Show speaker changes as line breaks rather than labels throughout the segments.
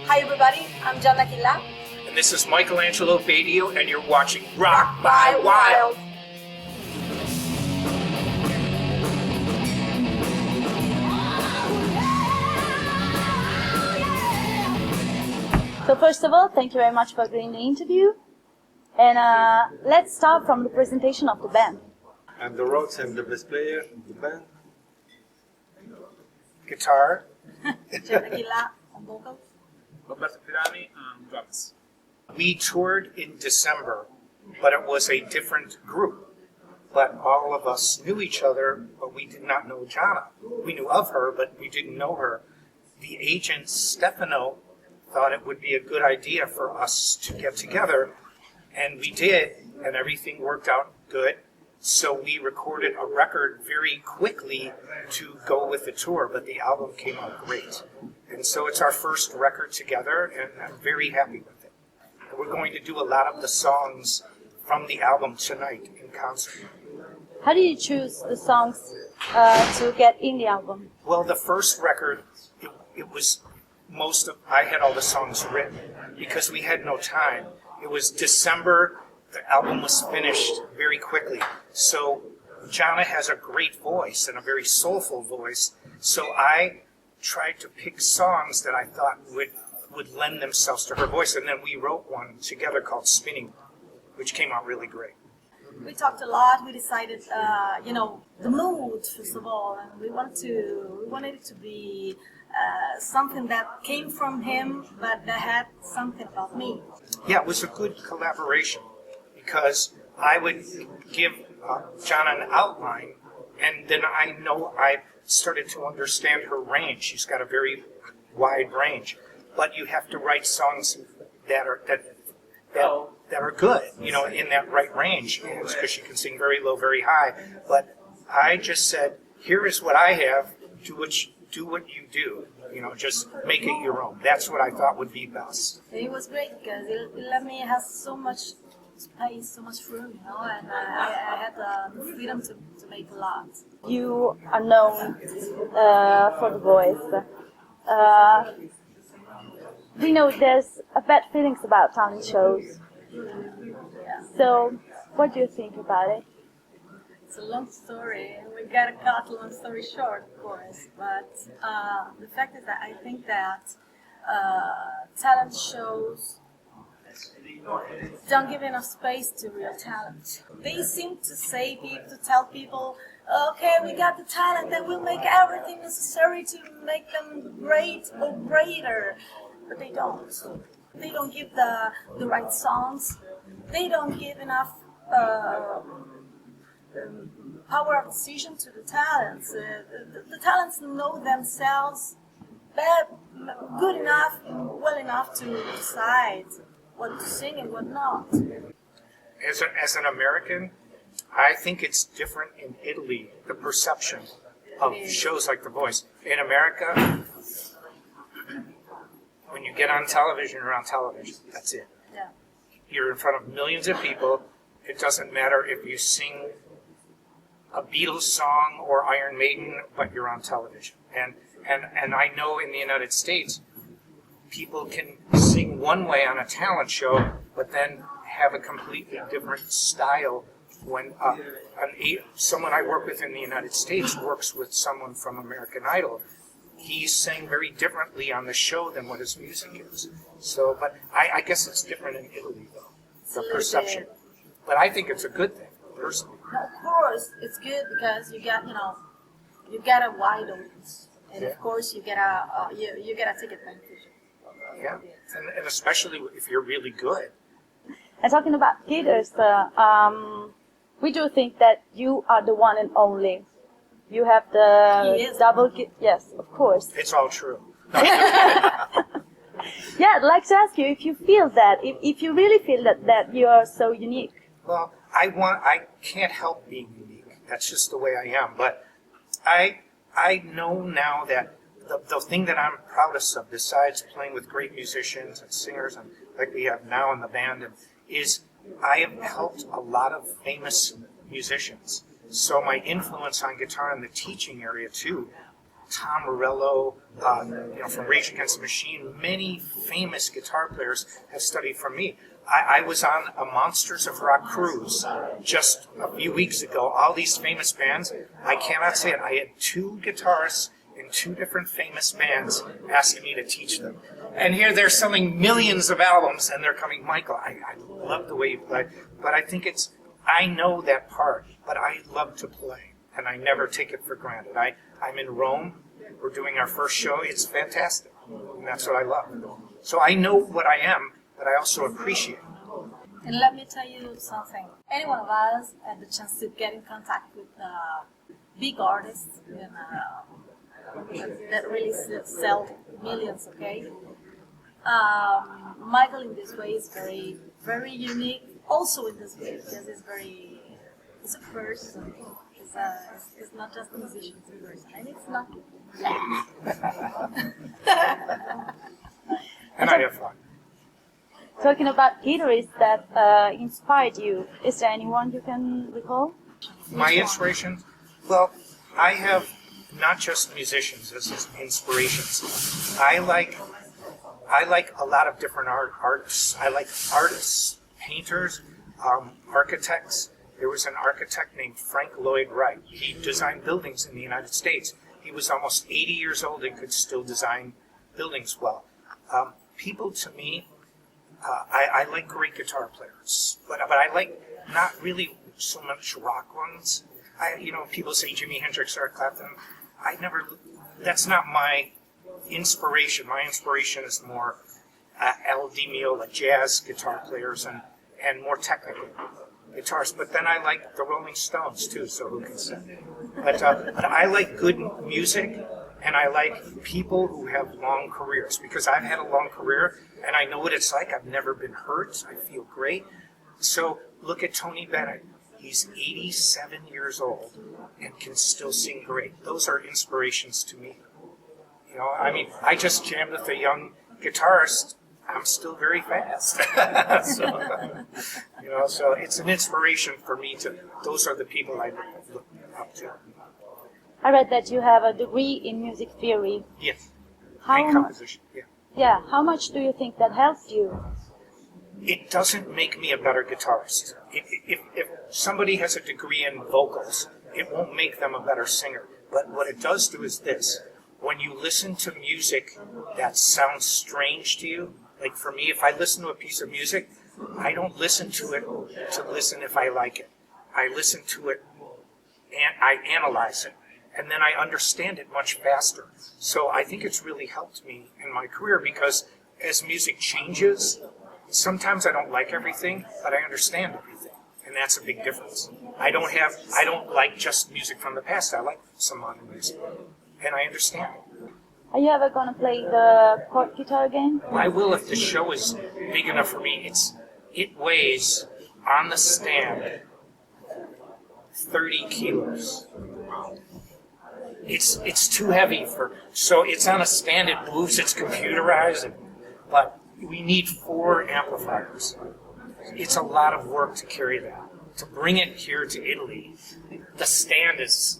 Hi everybody, I'm Gianna Chilla.
And this is Angelo Batio, and you're watching Rock by Wild.
So first of all, thank you very much for doing the interview. And let's start from the presentation of the band.
I'm the Rhodes, I'm the bass player of the band.
Guitar.
Gianna Chilla on vocals.
Roberto Pirani on drums.
We toured in December, but it was a different group. But all of us knew each other, but we did not know Gianna. We knew of her, but we didn't know her. The agent, Stefano, thought it would be a good idea for us to get together, and we did, and everything worked out good. So we recorded a record very quickly to go with the tour, but the album came out great. And so it's our first record together, and I'm very happy with it. We're going to do a lot of the songs from the album tonight in concert.
How did you choose the songs to get in the album?
Well, the first record, it was I had all the songs written because we had no time. It was December, the album was finished very quickly. So Gianna has a great voice and a very soulful voice. So I tried to pick songs that I thought would lend themselves to her voice. And then we wrote one together called Spinning, which came out really great.
We talked a lot. We decided, the mood first of all, and we wanted it to be something that came from him, but that had something about me.
Yeah, it was a good collaboration because I would give Gianna an outline, and then I started to understand her range. She's got a very wide range, but you have to write songs that are good, in that right range, because she can sing very low, very high. But I just said, here is what I have. Do what you do. Just make it your own. That's what I thought would be best.
It was great because it let me have so much space, so much room, and I had the freedom to make a lot.
You are known for the voice. We know there's bad feelings about talent shows.
Yeah.
So, what do you think about it?
It's a long story, and we gotta cut long story short, of course. But the fact is that I think that talent shows don't give enough space to real talent. They seem to tell people, okay, we got the talent, then we'll make everything necessary to make them great or greater. But they don't. They don't give the right songs. They don't give enough power of decision to the talents. The talents know themselves good enough, well enough to decide what to sing and what not.
As an American, I think it's different in Italy, the perception of shows like The Voice. In America, when you get on television, you're on television. That's it.
Yeah.
You're in front of millions of people. It doesn't matter if you sing a Beatles song or Iron Maiden, but you're on television. And I know in the United States, people can sing one way on a talent show, but then have a completely different style when someone I work with in the United States works with someone from American Idol. He sang very differently on the show than what his music is. So, but I guess it's different in Italy, though, the perception. But I think it's a good thing, personally.
No, of course, it's good because you get a wide audience, and of course you get a take advantage.
Yeah, and especially if you're really good.
And talking about guitars, we do think that you are the one and only. You have the double yes, of course.
It's all true. No.
Yeah, I'd like to ask you if you feel that, if you really feel that you are so unique.
Well, I can't help being unique. That's just the way I am. But I know now that the thing that I'm proudest of, besides playing with great musicians and singers, and like we have now in the band, is I have helped a lot of famous musicians. So my influence on guitar in the teaching area too Tom Morello, from Rage Against the Machine. Many famous guitar players have studied from me. I was on a Monsters of Rock cruise just a few weeks ago. All these famous bands, I cannot say it. I had 2 guitarists in 2 different famous bands asking me to teach them. And here they're selling millions of albums, and they're coming, Michael, I love the way you play. But I think I know that part, but I love to play, and I never take it for granted. I'm in Rome. We're doing our first show. It's fantastic, and that's what I love. So I know what I am, but I also appreciate it.
And let me tell you something. Any one of us had the chance to get in contact with big artists that really sell millions, okay? Michael in this way is very, very unique. Also in this way, because he's a person. It's not just a musician, it's a person. And it's not.
And I have fun.
Talking about guitarists that inspired you, is there anyone you can recall?
My inspiration? Well, I have not just musicians as inspirations. I like a lot of different artists. I like artists, painters, architects. There was an architect named Frank Lloyd Wright. He designed buildings in the United States. He was almost 80 years old and could still design buildings well. People, to me, I like great guitar players, but I like not really so much rock ones. People say Jimi Hendrix or Clapton. That's not my inspiration. My inspiration is more Al Di Meola, jazz guitar players and more technical guitars. But then I like the Rolling Stones too, so who can say? But I like good music, and I like people who have long careers, because I've had a long career and I know what it's like. I've never been hurt. I feel great. So look at Tony Bennett. He's 87 years old and can still sing great. Those are inspirations to me. I just jammed with a young guitarist. I'm still very fast. So it's an inspiration for me those are the people I look up to.
I read that you have a degree in music theory.
Yes. And composition, yeah.
Yeah, how much do you think that helped you?
It doesn't make me a better guitarist. If somebody has a degree in vocals, it won't make them a better singer. But what it does do is this. When you listen to music that sounds strange to you, like for me, if I listen to a piece of music, I don't listen to it to listen if I like it. I listen to it and I analyze it, and then I understand it much faster. So I think it's really helped me in my career, because as music changes, sometimes I don't like everything, but I understand everything, and that's a big difference. I don't like just music from the past. I like some modern music, and I understand it.
Are you ever gonna play the chord guitar again?
I will if the show is big enough for me. It weighs on the stand 30 kilos. It's too heavy so it's on a stand, it moves, it's computerized, but we need 4 amplifiers. It's a lot of work to carry that. To bring it here to Italy, the stand it's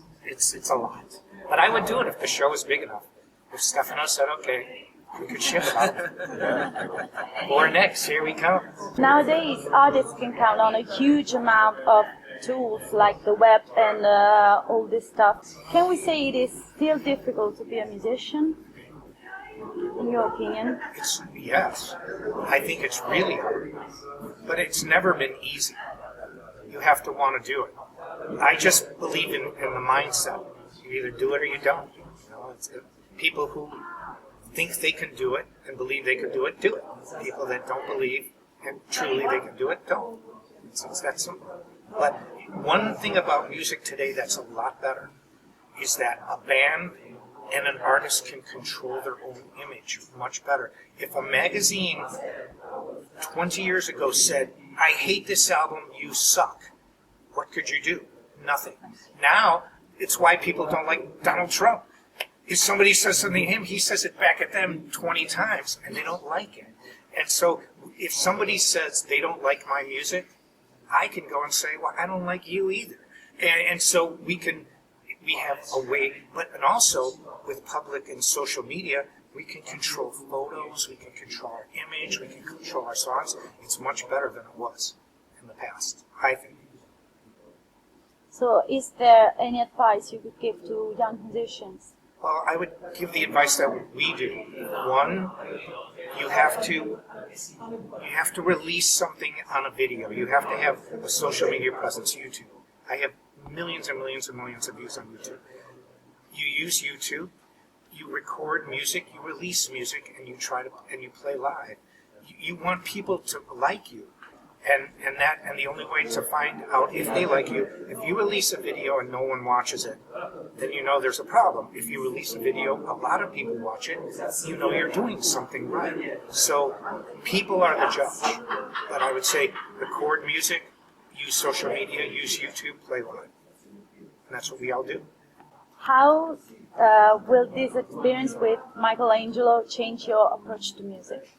a lot. But I would do it if the show was big enough. If Stefano said, okay, we could ship it out. Hornets, here we come.
Nowadays, artists can count on a huge amount of tools like the web and all this stuff. Can we say it is still difficult to be a musician, in your opinion?
Yes, I think it's really hard, but it's never been easy. You have to want to do it. I just believe in the mindset. You either do it or you don't. People who think they can do it and believe they can do it, do it. People that don't believe and truly they can do it, don't. It's that simple. But one thing about music today that's a lot better is that a band and an artist can control their own image much better. If a magazine 20 years ago said, I hate this album, you suck, what could you do? Nothing. Now, it's why people don't like Donald Trump. If somebody says something to him, he says it back at them 20 times, and they don't like it. And so if somebody says they don't like my music, I can go and say, well, I don't like you either. And so we can we have a way, and also with public and social media, we can control photos, we can control our image, we can control our songs. It's much better than it was in the past, I think.
So is there any advice you could give to young musicians?
Well, I would give the advice that we do. One, you have to release something on a video. You have to have a social media presence, YouTube. I have millions and millions and millions of views on YouTube. You use YouTube, you record music, you release music, and you play live. You want people to like you. And the only way to find out if they like you, if you release a video and no one watches it, then you know there's a problem. If you release a video, a lot of people watch it, you know you're doing something right. So people are the judge. But I would say record music, use social media, use YouTube, play live. And that's what we all do.
How will this experience with Michelangelo change your approach to music?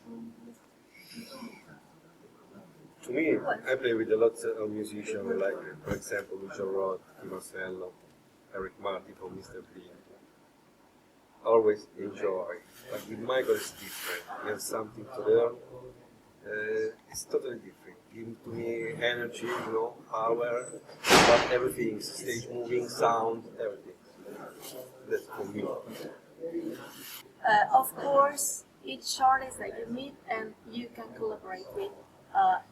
To me, I play with a lot of musicians, like, for example, Michel Roth, Marcello, Eric Martin from Mr. Green. Always enjoy. But with Michael, it's different. He has something to learn. It's totally different. Giving to me energy, power, but everything, stage moving, sound, everything. That's for me.
Of course, each artist that you meet and you can collaborate with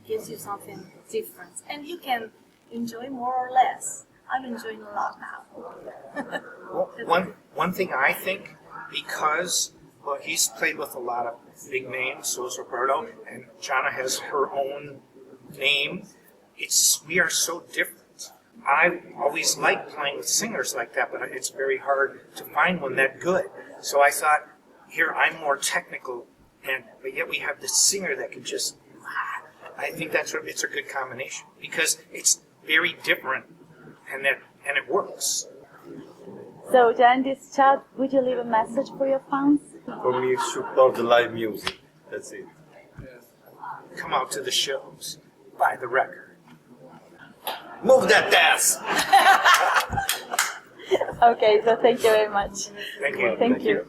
gives you something different, and you can enjoy more or less. I'm enjoying a lot now.
Well, one thing I think, because he's played with a lot of big names, so is Roberto, and Jana has her own name. We are so different. I always like playing with singers like that, but it's very hard to find one that good. So I thought, here I'm more technical, but yet we have this singer that can just. I think it's a good combination because it's very different, and it works.
So, to end this chat, would you leave a message for your fans?
For me, support the live music. That's it.
Come out to the shows, buy the record.
Move that ass!
Okay, so thank you very much.
Thank you.
Thank you.